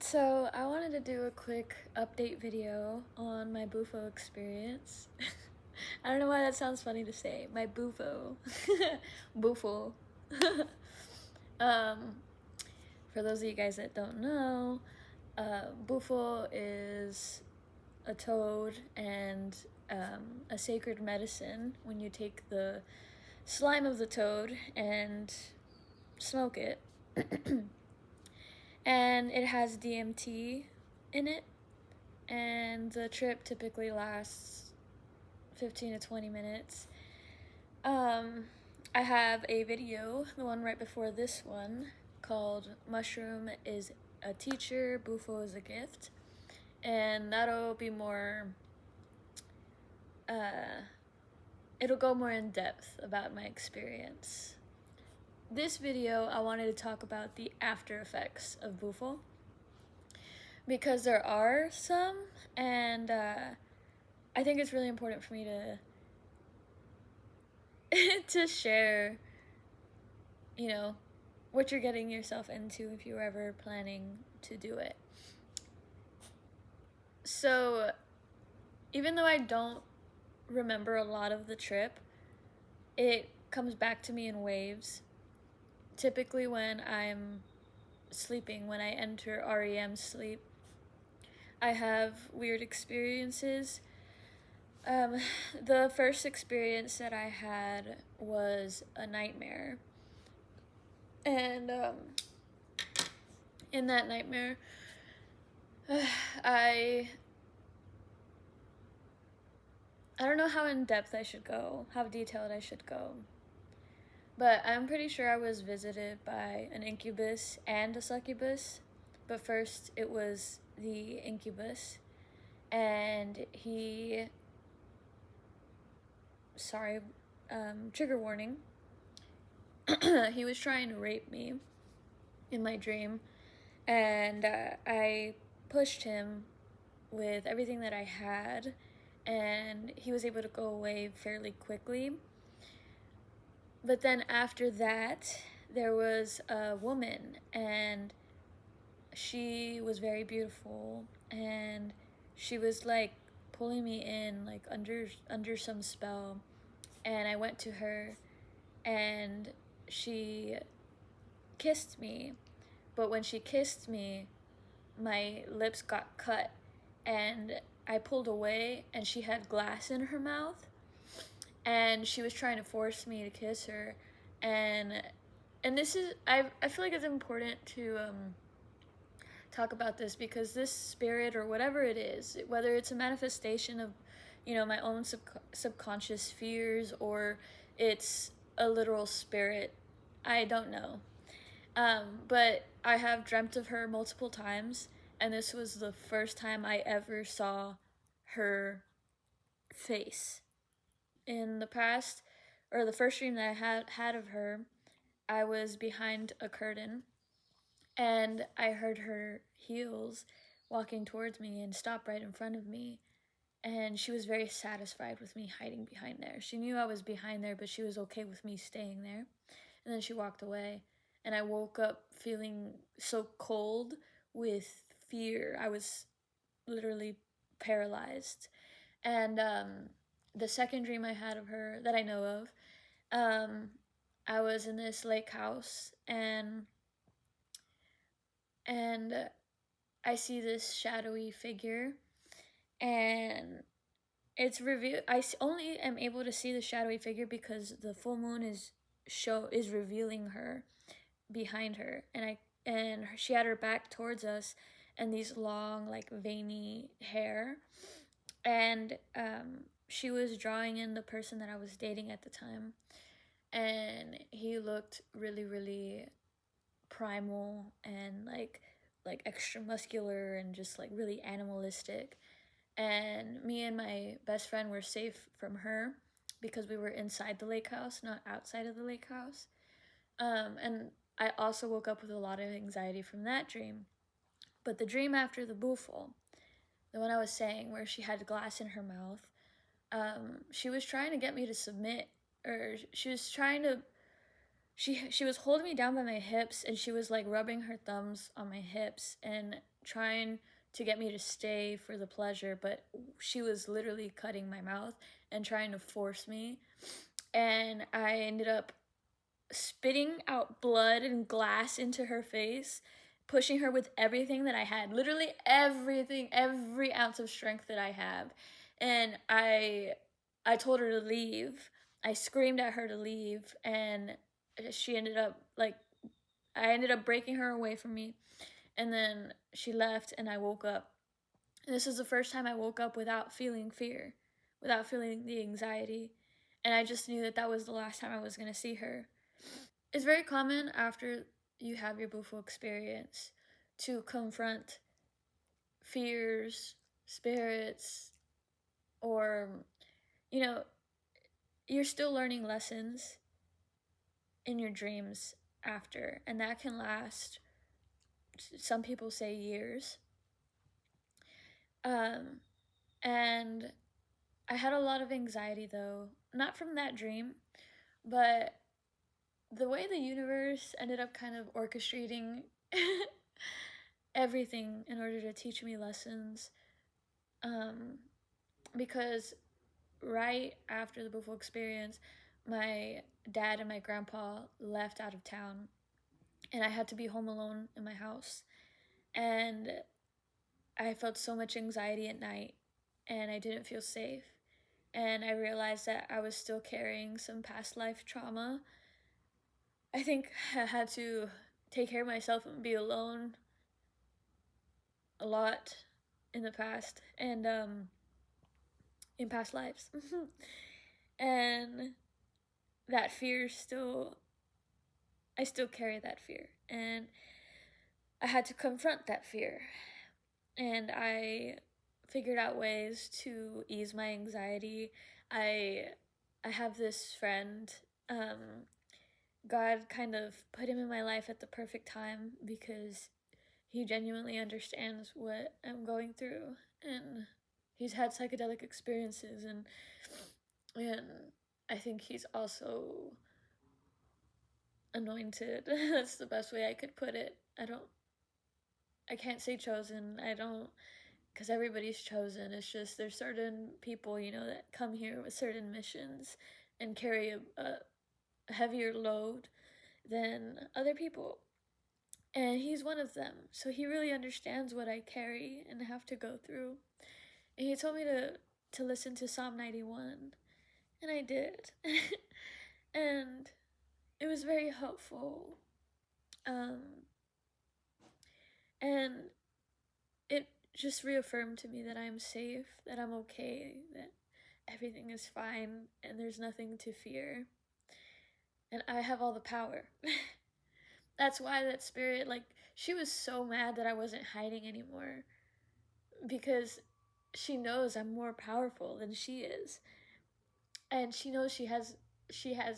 So I wanted to do a quick update video on my Bufo experience. I don't know why that sounds funny to say. My Bufo. Bufo. um, for those of you guys that don't know, Bufo is a toad and a sacred medicine when you take the slime of the toad and smoke it. And it has DMT in it, and the trip typically lasts 15 to 20 minutes. I have a video, the one right before this one, called Mushroom is a Teacher, Bufo is a Gift, and that'll be more, it'll go more in depth about my experience. This video, I wanted to talk about the after effects of Bufo, because there are some, and I think it's really important for me to to share, you know, what you're getting yourself into if you're ever planning to do it. So, even though I don't remember a lot of the trip, it comes back to me in waves. Typically when I'm sleeping, when I enter REM sleep, I have weird experiences. The first experience that I had was a nightmare. And in that nightmare, I don't know how in depth I should go, how detailed I should go. But I'm pretty sure I was visited by an incubus and a succubus. But first it was the incubus, and he, sorry, trigger warning, he was trying to rape me in my dream, and I pushed him with everything that I had, and he was able to go away fairly quickly. But then after that, there was a woman, and she was very beautiful, and she was like pulling me in like under some spell, and I went to her and she kissed me. But when she kissed me, my lips got cut, and I pulled away, and she had glass in her mouth, and she was trying to force me to kiss her. And this is, I feel like it's important to talk about this, because this spirit, or whatever it is, whether it's a manifestation of, you know, my own subconscious fears, or it's a literal spirit, I don't know. But I have dreamt of her multiple times, and this was the first time I ever saw her face. In the past, or the first dream that I had of her, I was behind a curtain, and I heard her heels walking towards me and stop right in front of me, and she was very satisfied with me hiding behind there. She knew I was behind there, but she was okay with me staying there. And then she walked away, and I woke up feeling so cold with fear. I was literally paralyzed. And the second dream I had of her that I know of, I was in this lake house, and I see this shadowy figure, and it's revealed. Only am able to see the shadowy figure because the full moon is revealing her behind her, and she had her back towards us, and these long, like, veiny hair, and she was drawing in the person that I was dating at the time, and he looked really, really primal, and like extra muscular, and just like really animalistic. And me and my best friend were safe from her because we were inside the lake house, not outside of the lake house. And I also woke up with a lot of anxiety from that dream. But the dream after the Bufo, the one I was saying where she had glass in her mouth, she was trying to get me to submit, or she she was holding me down by my hips, and she was like rubbing her thumbs on my hips and trying to get me to stay for the pleasure, but she was literally cutting my mouth and trying to force me. And I ended up spitting out blood and glass into her face, pushing her with everything that I had, literally everything, every ounce of strength that I have. And I told her to leave. I screamed at her to leave, and she ended up like I ended up breaking her away from me. And then she left, and I woke up. And this is the first time I woke up without feeling fear, without feeling the anxiety. And I just knew that that was the last time I was going to see her. It's very common after you have your Bufo experience to confront fears, spirits, or, you know, you're still learning lessons in your dreams after, and that can last, some people say, years. And I had a lot of anxiety, though, not from that dream, but the way the universe ended up kind of orchestrating everything in order to teach me lessons. Because right after the Bufo experience, my dad and my grandpa left out of town, and I had to be home alone in my house. And I felt so much anxiety at night, and I didn't feel safe. And I realized that I was still carrying some past life trauma. I think I had to take care of myself and be alone a lot in the past, and in past lives. And that fear I still carry that fear, and I had to confront that fear. And I figured out ways to ease my anxiety. I have this friend, God kind of put him in my life at the perfect time because he genuinely understands what I'm going through, and he's had psychedelic experiences, and I think he's also anointed. That's the best way I could put it. I can't say chosen. I don't, because everybody's chosen. It's just there's certain people, that come here with certain missions and carry a heavier load than other people. And he's one of them. So he really understands what I carry and have to go through. And he told me to listen to Psalm 91. And I did. And it was very helpful. And it just reaffirmed to me that I'm safe, that I'm okay, that everything is fine, and there's nothing to fear. And I have all the power. That's why that spirit, she was so mad that I wasn't hiding anymore. Because she knows I'm more powerful than she is. And she knows she has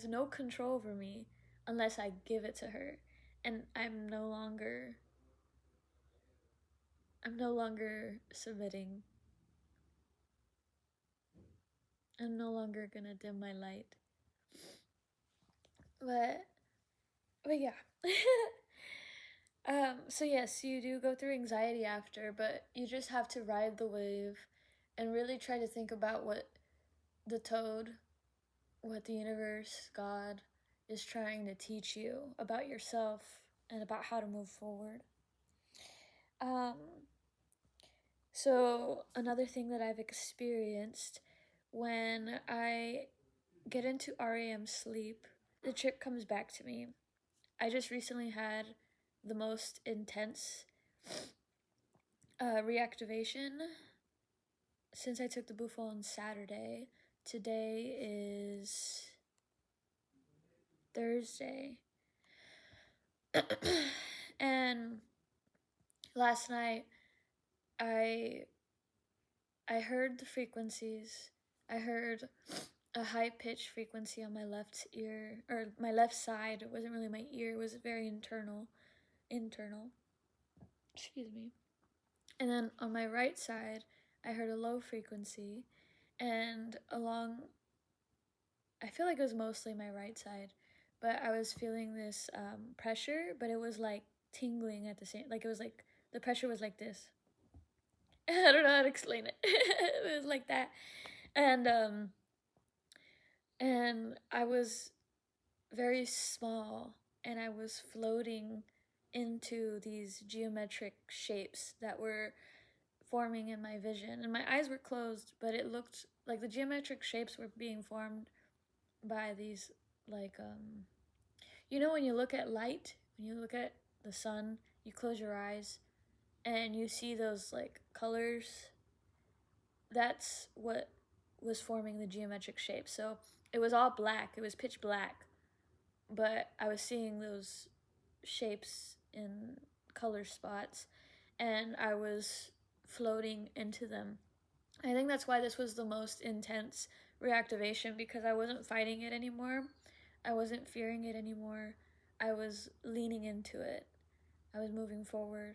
no control over me unless I give it to her. And I'm no longer submitting. I'm no longer gonna dim my light. But yeah. So yes, you do go through anxiety after, but you just have to ride the wave and really try to think about what the universe, God, is trying to teach you about yourself and about how to move forward. So another thing that I've experienced when I get into REM sleep, the trip comes back to me. I just recently had the most intense reactivation since I took the Bufo on Saturday. Today is Thursday. And last night I heard the frequencies. I heard a high-pitched frequency on my left ear, or my left side. It wasn't really my ear, it was very internal. Excuse me. And then on my right side, I heard a low frequency, and I feel like it was mostly my right side, but I was feeling this pressure, but it was like tingling at the same, like it was like the pressure was like this. I don't know how to explain it. It was like that, and I was very small, and I was floating into these geometric shapes that were forming in my vision, and my eyes were closed, but it looked like the geometric shapes were being formed by these, like, you know, when you look at light, when you look at the sun, you close your eyes and you see those like colors. That's what was forming the geometric shape. So it was all black, it was pitch black, but I was seeing those shapes in color spots, and I was floating into them. I think that's why this was the most intense reactivation, because I wasn't fighting it anymore. I wasn't fearing it anymore. I was leaning into it. I was moving forward.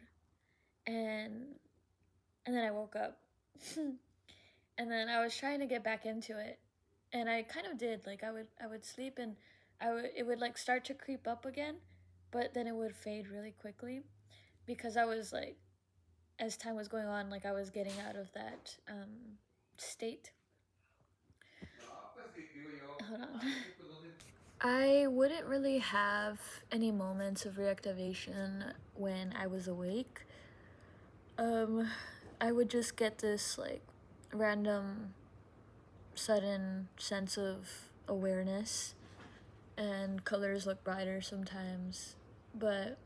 And then I woke up. And then I was trying to get back into it. And I kind of did. Like I would sleep, and it would like start to creep up again, but then it would fade really quickly, because I was like, as time was going on, like I was getting out of that state. Hold on. I wouldn't really have any moments of reactivation when I was awake. I would just get this like random, sudden sense of awareness, and colors look brighter sometimes, but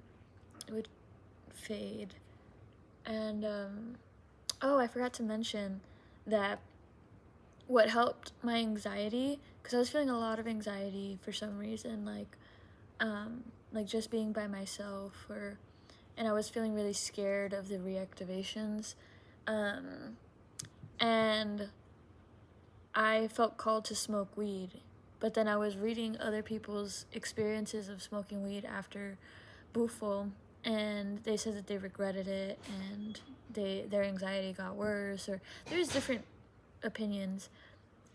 it would fade. And oh, I forgot to mention that what helped my anxiety, because I was feeling a lot of anxiety for some reason, like just being by myself, and I was feeling really scared of the reactivations, and I felt called to smoke weed, but then I was reading other people's experiences of smoking weed after Bufo, and they said that they regretted it, and their anxiety got worse, or there's different opinions.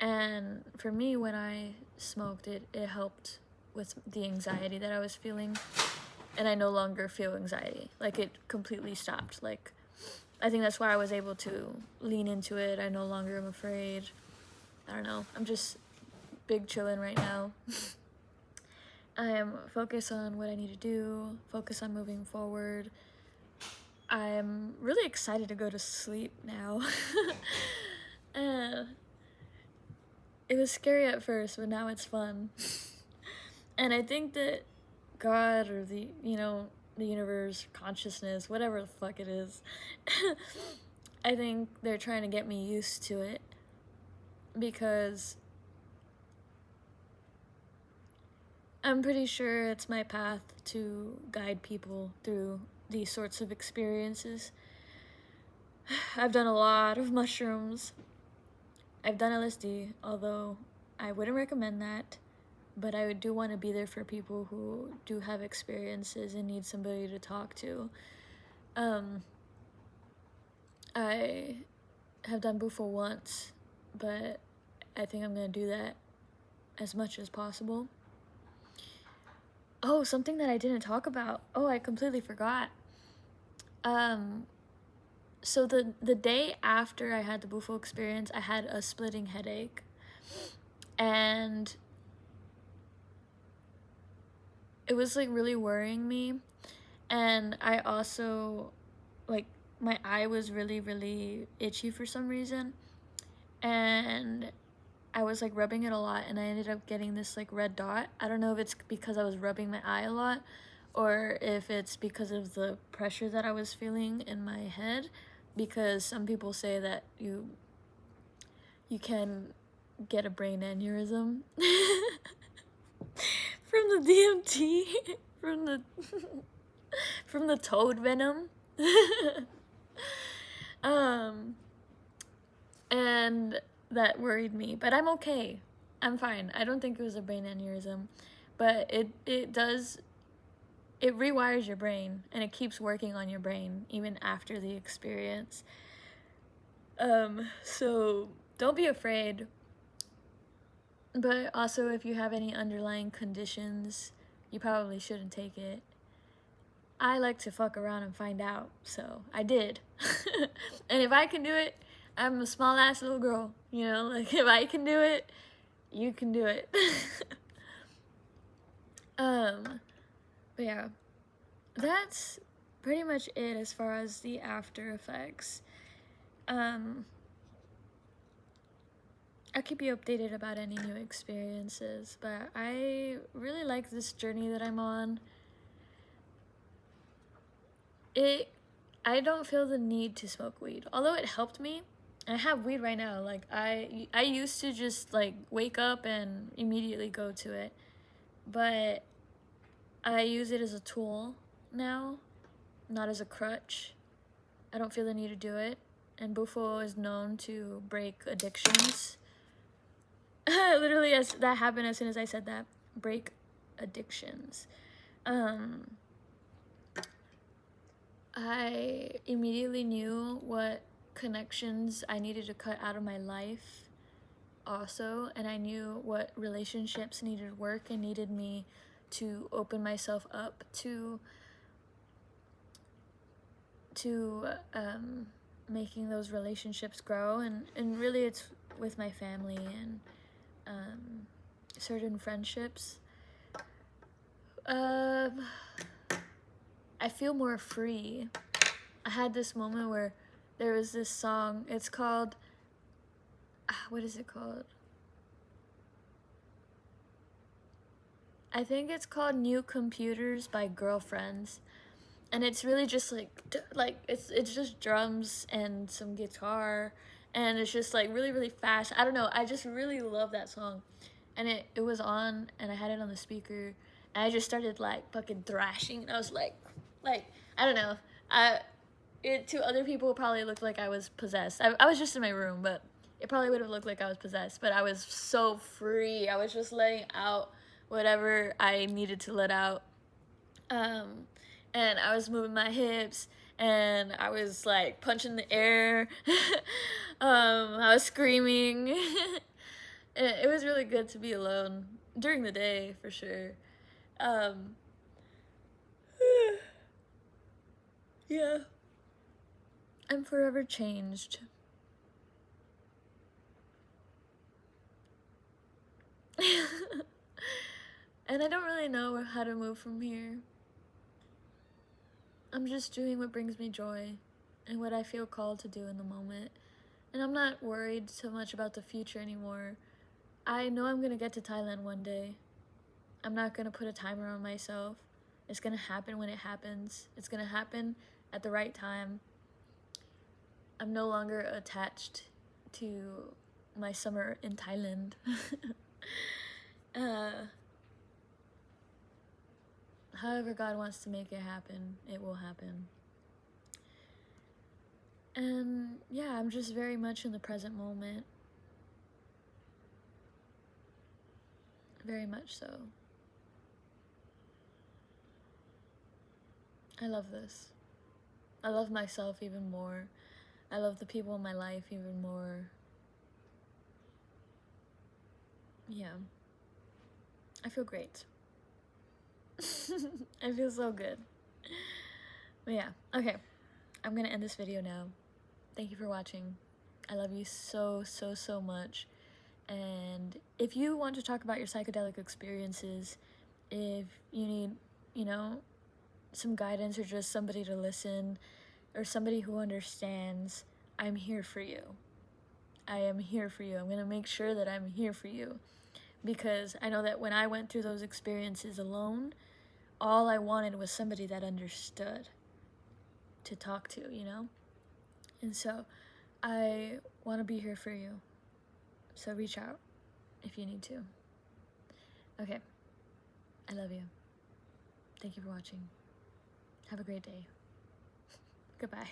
And for me, when I smoked, it helped with the anxiety that I was feeling, and I no longer feel anxiety. Like, it completely stopped. Like, I think that's why I was able to lean into it. I no longer am afraid. I don't know. I'm just big chillin' right now. I am focused on what I need to do, focus on moving forward. I'm really excited to go to sleep now. It was scary at first, but now it's fun. And I think that God, or the universe, consciousness, whatever the fuck it is, I think they're trying to get me used to it, because I'm pretty sure it's my path to guide people through these sorts of experiences. I've done a lot of mushrooms. I've done LSD, although I wouldn't recommend that, but I do want to be there for people who do have experiences and need somebody to talk to. I have done Bufo once, but I think I'm going to do that as much as possible. Oh, something that I didn't talk about. Oh, I completely forgot. So the day after I had the Bufo experience, I had a splitting headache, and it was like really worrying me. And I also, like, my eye was really, really itchy for some reason, and I was like rubbing it a lot, and I ended up getting this like red dot. I don't know if it's because I was rubbing my eye a lot, or if it's because of the pressure that I was feeling in my head, because some people say that you can get a brain aneurysm from the DMT, from the toad venom. And that worried me, but I'm okay. I'm fine. I don't think it was a brain aneurysm, but it rewires your brain, and it keeps working on your brain even after the experience. So don't be afraid, but also if you have any underlying conditions, you probably shouldn't take it. I like to fuck around and find out, so I did. And if I can do it, I'm a small ass little girl, you know, like if I can do it, you can do it. But yeah, that's pretty much it as far as the after effects. I'll keep you updated about any new experiences, but I really like this journey that I'm on. I don't feel the need to smoke weed, although it helped me. I have weed right now. Like I used to just like wake up and immediately go to it, but I use it as a tool now, not as a crutch. I don't feel the need to do it, and Bufo is known to break addictions. Literally, as that happened as soon as I said that, break addictions. I immediately knew what connections I needed to cut out of my life also, and I knew what relationships needed work and needed me to open myself up to making those relationships grow, and really it's with my family and certain friendships. I feel more free. I had this moment where there was this song, it's called, what is it called? I think it's called New Computers by Girlfriends. And it's really just like it's just drums and some guitar, and it's just like really, really fast. I don't know, I just really love that song. And it was on, and I had it on the speaker, and I just started like fucking thrashing, and I was like, I don't know, to other people it probably looked like I was possessed. I was just in my room, but it probably would have looked like I was possessed, but I was so free. I was just letting out whatever I needed to let out. And I was moving my hips, and I was like punching the air. I was screaming. It was really good to be alone during the day, for sure. Yeah. I'm forever changed. And I don't really know how to move from here. I'm just doing what brings me joy and what I feel called to do in the moment. And I'm not worried so much about the future anymore. I know I'm gonna get to Thailand one day. I'm not gonna put a timer on myself. It's gonna happen when it happens. It's gonna happen at the right time. I'm no longer attached to my summer in Thailand. However God wants to make it happen, it will happen. And yeah, I'm just very much in the present moment. Very much so. I love this. I love myself even more. I love the people in my life even more. Yeah. I feel great. I feel so good. But yeah, okay. I'm gonna end this video now. Thank you for watching. I love you so, so, so much. And if you want to talk about your psychedelic experiences, if you need, you know, some guidance or just somebody to listen or somebody who understands, I'm here for you. I am here for you. I'm gonna make sure that I'm here for you, because I know that when I went through those experiences alone, all I wanted was somebody that understood to talk to, you know? And so I want to be here for you. So reach out if you need to. Okay. I love you. Thank you for watching. Have a great day. Goodbye.